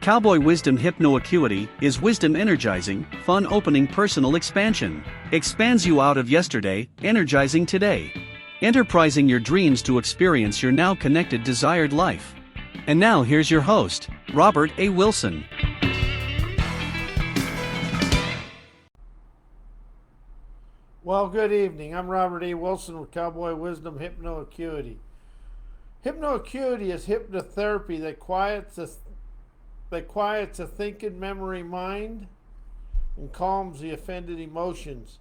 Cowboy Wisdom Hypnoacuity is wisdom energizing, fun opening personal expansion. Expands you out of yesterday, energizing today. Enterprising your dreams to experience your now connected desired life. And now here's your host, Robert A. Wilson. Well, good evening. I'm Robert A. Wilson with Cowboy Wisdom Hypnoacuity. Hypnoacuity is hypnotherapy that quiets a thinking memory mind and calms the offended emotions.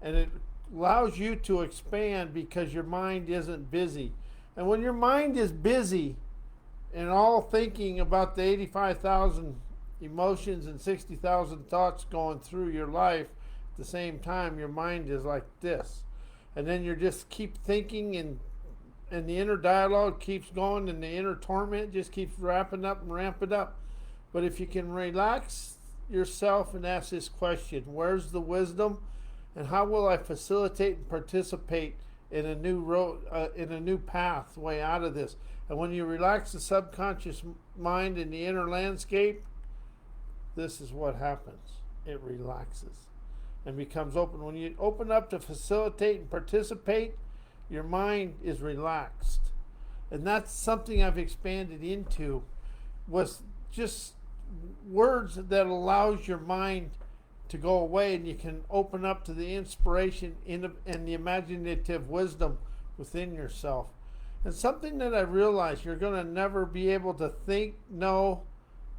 And it allows you to expand because your mind isn't busy. And when your mind is busy and all thinking about the 85,000 emotions and 60,000 thoughts going through your life at the same time, your mind is like this. And then you just keep thinking, and the inner dialogue keeps going, and the inner torment just keeps ramping up and ramping up. But if you can relax yourself and ask this question, where's the wisdom, and how will I facilitate and participate in a new road, in a new pathway out of this? And when you relax the subconscious mind in the inner landscape, this is what happens. It relaxes and becomes open. When you open up to facilitate and participate, your mind is relaxed. And that's something I've expanded into, was just words that allows your mind to go away, and you can open up to the inspiration and the imaginative wisdom within yourself. And something that I realized, you're going to never be able to think, know,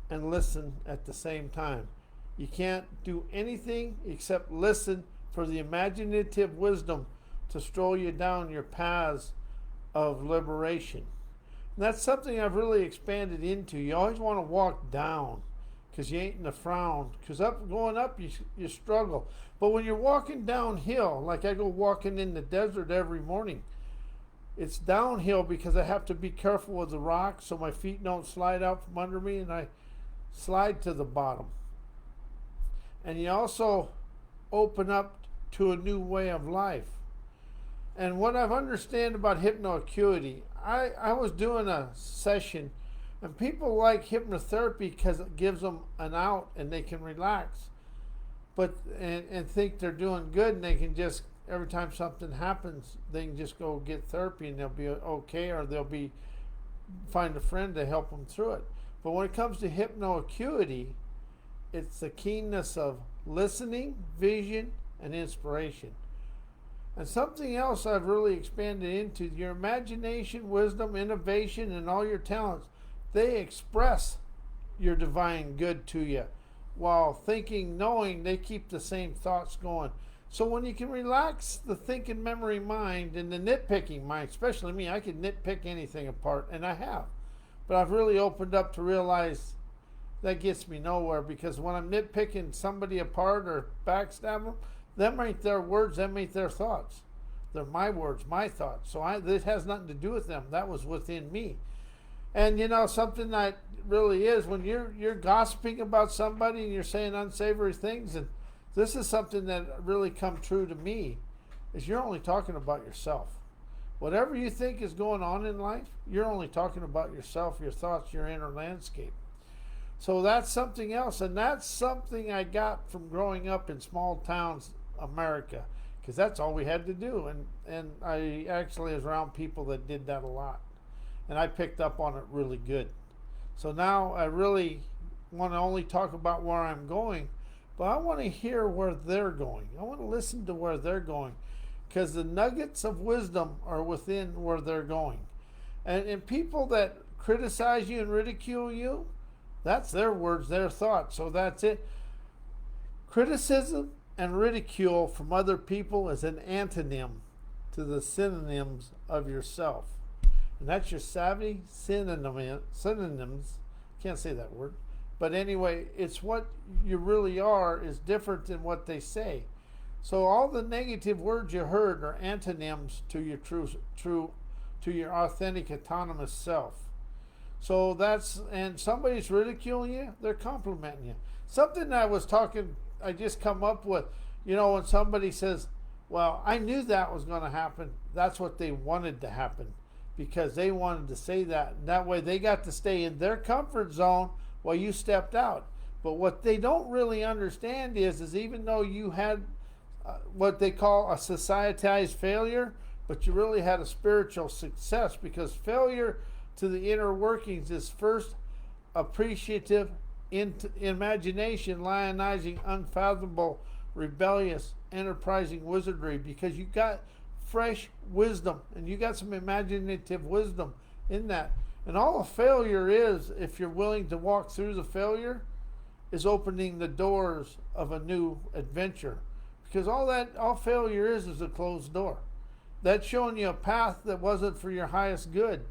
and listen at the same time. You can't do anything except listen for the imaginative wisdom to stroll you down your paths of liberation. And that's something I've really expanded into. You always want to walk down because you ain't in the frown. Because going up, you struggle. But when you're walking downhill, like I go walking in the desert every morning, it's downhill because I have to be careful with the rocks so my feet don't slide out from under me and I slide to the bottom. And you also open up to a new way of life. And what I've understand about hypnoacuity, I was doing a session, and people like hypnotherapy because it gives them an out and they can relax, and think they're doing good, and they can just, every time something happens, they can just go get therapy and they'll be okay, or find a friend to help them through it. But when it comes to hypnoacuity, it's the keenness of listening, vision, and inspiration. And something else I've really expanded into, your imagination, wisdom, innovation, and all your talents, they express your divine good to you. While thinking, knowing, they keep the same thoughts going. So when you can relax the thinking memory mind and the nitpicking mind, especially me, I can nitpick anything apart, and I have. But I've really opened up to realize that gets me nowhere, because when I'm nitpicking somebody apart or backstabbing them ain't their words, them ain't their thoughts. They're my words, my thoughts. So this has nothing to do with them. That was within me. And something that really is, when you're gossiping about somebody and you're saying unsavory things, and this is something that really come true to me, is you're only talking about yourself. Whatever you think is going on in life, you're only talking about yourself, your thoughts, your inner landscape. So that's something else, and that's something I got from growing up in small towns, America, because that's all we had to do. And I actually was around people that did that a lot, and I picked up on it really good. So now I really want to only talk about where I'm going, but I want to hear where they're going. I want to listen to where they're going, because the nuggets of wisdom are within where they're going. And people that criticize you and ridicule you, that's their words, their thoughts. So that's it. Criticism and ridicule from other people is an antonym to the synonyms of yourself. And that's your savvy synonyms. Can't say that word. But anyway, it's what you really are is different than what they say. So all the negative words you heard are antonyms to your to your authentic autonomous self. So and somebody's ridiculing you, they're complimenting you. Something I just come up with, when somebody says, well, I knew that was going to happen. That's what they wanted to happen, because they wanted to say that. And that way they got to stay in their comfort zone Well, you stepped out. But what they don't really understand is even though you had what they call a societized failure, but you really had a spiritual success, because failure to the inner workings is first appreciative imagination, lionizing, unfathomable, rebellious, enterprising wizardry, because you got fresh wisdom and you got some imaginative wisdom in that. And all a failure is, if you're willing to walk through the failure, is opening the doors of a new adventure. Because all failure is a closed door. That's showing you a path that wasn't for your highest good.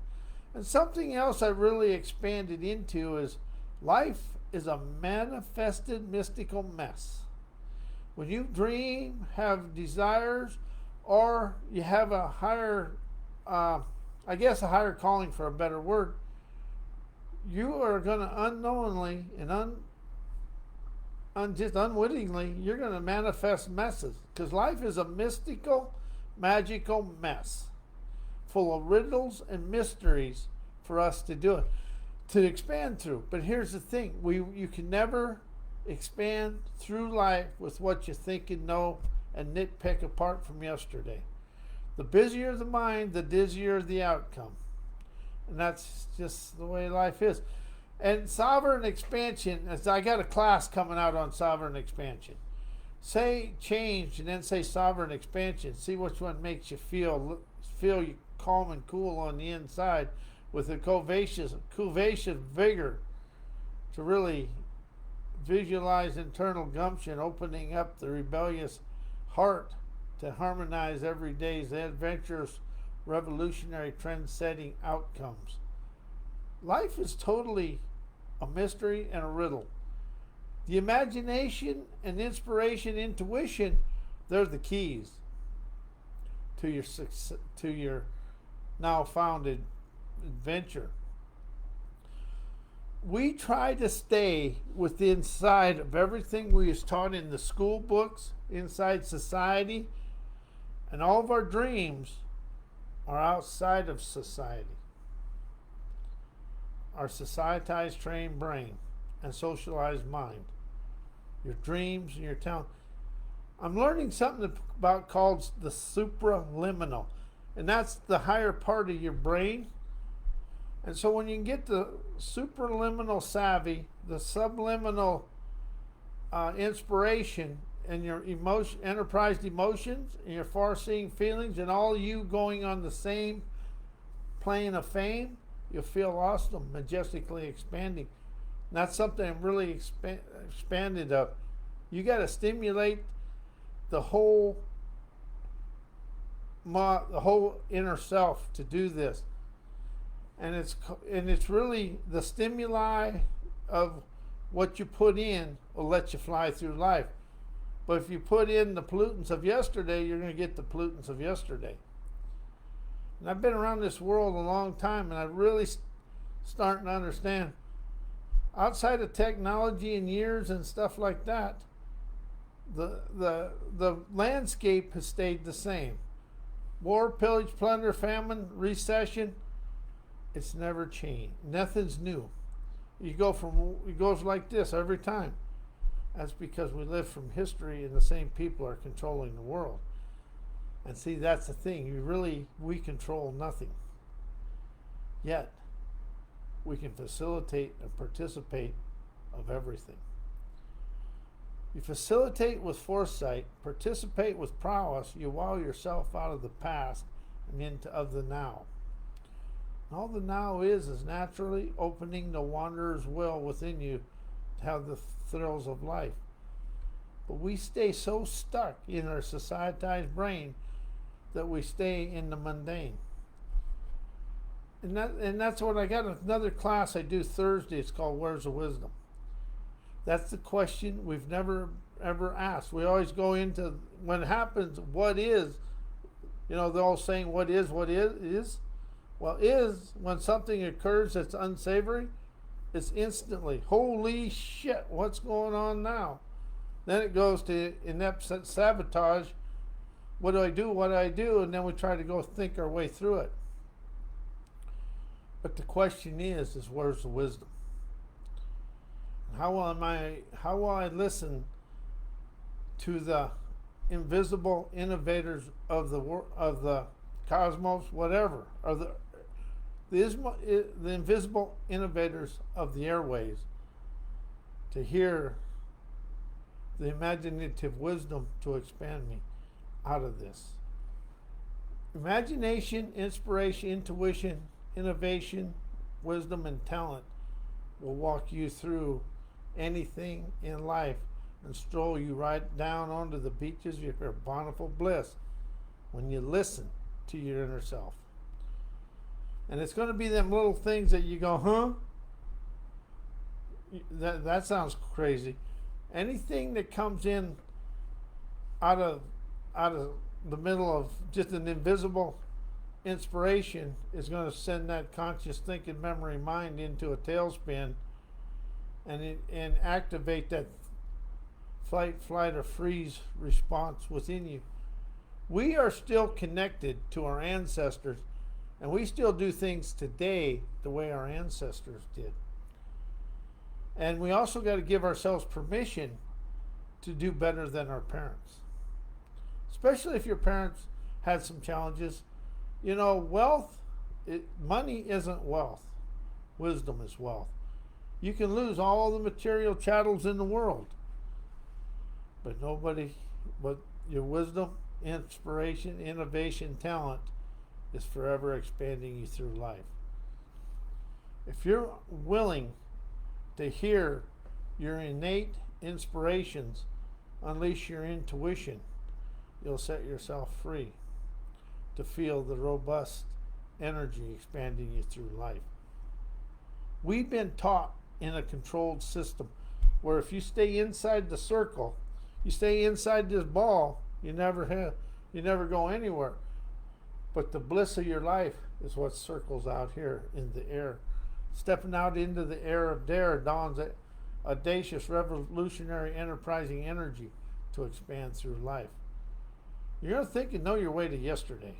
And something else I really expanded into is life is a manifested mystical mess. When you dream, have desires, or you have a higher, a higher calling, for a better word, you are going to unknowingly and just unwittingly, you're going to manifest messes. Because life is a mystical, magical mess full of riddles and mysteries for us to do it, to expand through. But here's the thing, you can never expand through life with what you think and know and nitpick apart from yesterday. The busier the mind, the dizzier the outcome. And that's just the way life is. And sovereign expansion, as I got a class coming out on sovereign expansion. Say change and then say sovereign expansion. See which one makes you feel you calm and cool on the inside, with a curvaceous vigor to really visualize internal gumption, opening up the rebellious heart to harmonize every day's adventurous, revolutionary, trend-setting outcomes. Life is totally a mystery and a riddle. The imagination and inspiration, intuition, they're the keys to your success, to your now founded adventure. We try to stay within side of everything we was taught in the school books, inside society, and all of our dreams are outside of society. Our societized trained brain and socialized mind, your dreams and your talent. I'm learning something about called the supraliminal, and that's the higher part of your brain. And so when you can get the supraliminal savvy, the subliminal inspiration, and your enterprised emotions, and your far-seeing feelings, and all you going on the same plane of fame, you'll feel awesome, majestically expanding. And that's something I'm really expanded of. You got to stimulate the whole inner self to do this, and it's really the stimuli of what you put in will let you fly through life. But if you put in the pollutants of yesterday, you're going to get the pollutants of yesterday. And I've been around this world a long time, and I'm really starting to understand, outside of technology and years and stuff like that, the landscape has stayed the same. War, pillage, plunder, famine, recession, it's never changed. Nothing's new. It goes like this every time. That's because we live from history, and the same people are controlling the world. And see, that's the thing. We control nothing. Yet, we can facilitate and participate of everything. You facilitate with foresight, participate with prowess, you wow yourself out of the past and into of the now. And all the now is naturally opening the wanderer's will within you to have the thrills of life. But we stay so stuck in our societized brain that we stay in the mundane. And that's what I got another class I do Thursday. It's called Where's the Wisdom? That's the question we've never ever asked. We always go into, when it happens, what is? They're all saying what is. Well, is, when something occurs that's unsavory, it's instantly, holy shit, what's going on now? Then it goes to inept sabotage. What do I do? And then we try to go think our way through it. But the question is where's the wisdom? How will I listen to the invisible innovators of the cosmos, whatever, or the invisible innovators of the airways, to hear the imaginative wisdom to expand me out of this. Imagination, inspiration, intuition, innovation, wisdom, and talent will walk you through anything in life and stroll you right down onto the beaches of your bountiful bliss when you listen to your inner self. And it's going to be them little things that you go, huh? That sounds crazy. Anything that comes in out of the middle of just an invisible inspiration is going to send that conscious thinking memory mind into a tailspin and activate that fight, flight, or freeze response within you. We are still connected to our ancestors, and we still do things today the way our ancestors did. And we also got to give ourselves permission to do better than our parents. Especially if your parents had some challenges. You know, money isn't wealth. Wisdom is wealth. You can lose all the material chattels in the world, but your wisdom, inspiration, innovation, talent is forever expanding you through life. If you're willing to hear your innate inspirations, unleash your intuition, you'll set yourself free to feel the robust energy expanding you through life. We've been taught in a controlled system where if you stay inside the circle, you stay inside this ball, you never go anywhere. But the bliss of your life is what circles out here in the air. Stepping out into the air of dare dawns a audacious, revolutionary, enterprising energy to expand through life. You're going to think you know your way to yesterday.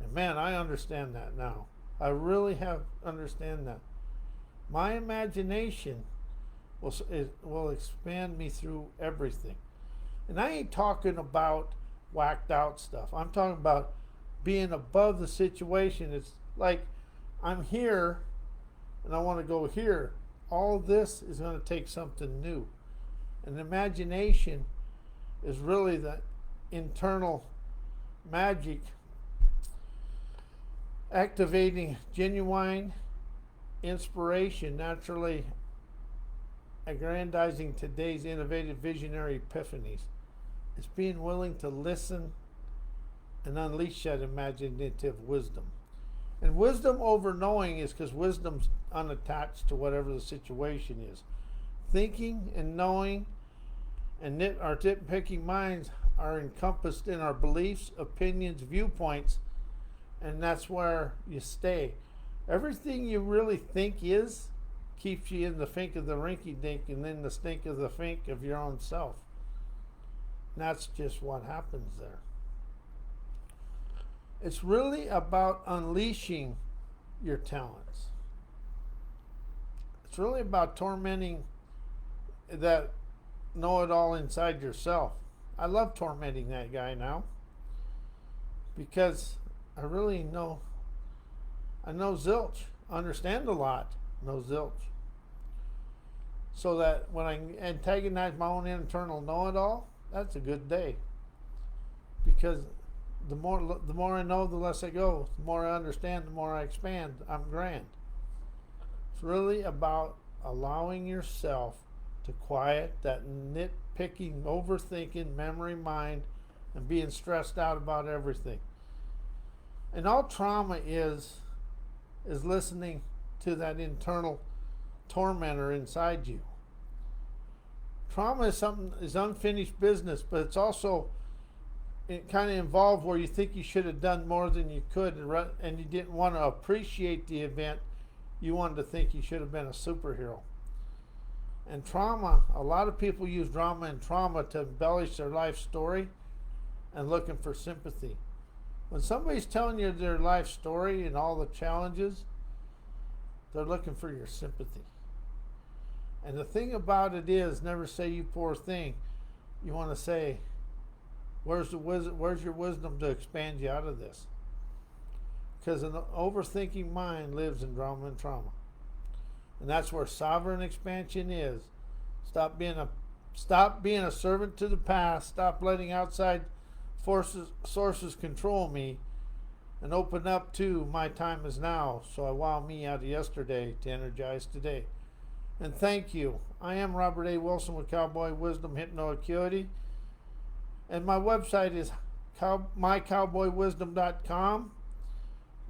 And man, I understand that now. I really have understand that. My imagination will expand me through everything. And I ain't talking about whacked out stuff. I'm talking about being above the situation. It's like I'm here and I want to go here. All this is going to take something new. And imagination is really the internal magic activating genuine inspiration, naturally aggrandizing today's innovative visionary epiphanies. It's being willing to listen and unleash that imaginative wisdom. And wisdom over knowing is because wisdom's unattached to whatever the situation is. Thinking and knowing and our nitpicking minds are encompassed in our beliefs, opinions, viewpoints, and that's where you stay. Everything you really think is keeps you in the fink of the rinky dink and then the stink of the fink of your own self. And that's just what happens there. It's really about unleashing your talents. It's really about tormenting that know-it-all inside yourself. I love tormenting that guy now because I really know. I know zilch, understand a lot, know zilch. So that when I antagonize my own internal know-it-all, that's a good day. Because the more I know, the less I go. The more I understand, the more I expand. I'm grand. It's really about allowing yourself to quiet that nitpicking, overthinking, memory mind, and being stressed out about everything. And all trauma is listening to that internal tormentor inside you. Trauma is unfinished business, but it's also kind of involved where you think you should have done more than you could, and you didn't want to appreciate the event. You wanted to think you should have been a superhero. And trauma, a lot of people use drama and trauma to embellish their life story and looking for sympathy. When somebody's telling you their life story and all the challenges, they're looking for your sympathy. And the thing about it is, never say you poor thing. You want to say, where's your wisdom to expand you out of this? Because an overthinking mind lives in drama and trauma. And that's where sovereign expansion is. Stop being a servant to the past. Stop letting outside sources control me, and open up to my time is now. So I wow me out of yesterday to energize today. And thank you. I am Robert A. Wilson with Cowboy Wisdom Hypnoacuity. And my website is mycowboywisdom.com.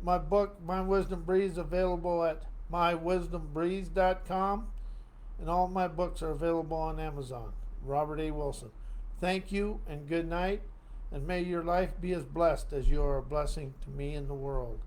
My book, My Wisdom Breeze, available at mywisdombreeze.com. And all my books are available on Amazon. Robert A. Wilson. Thank you and good night. And may your life be as blessed as you are a blessing to me and the world.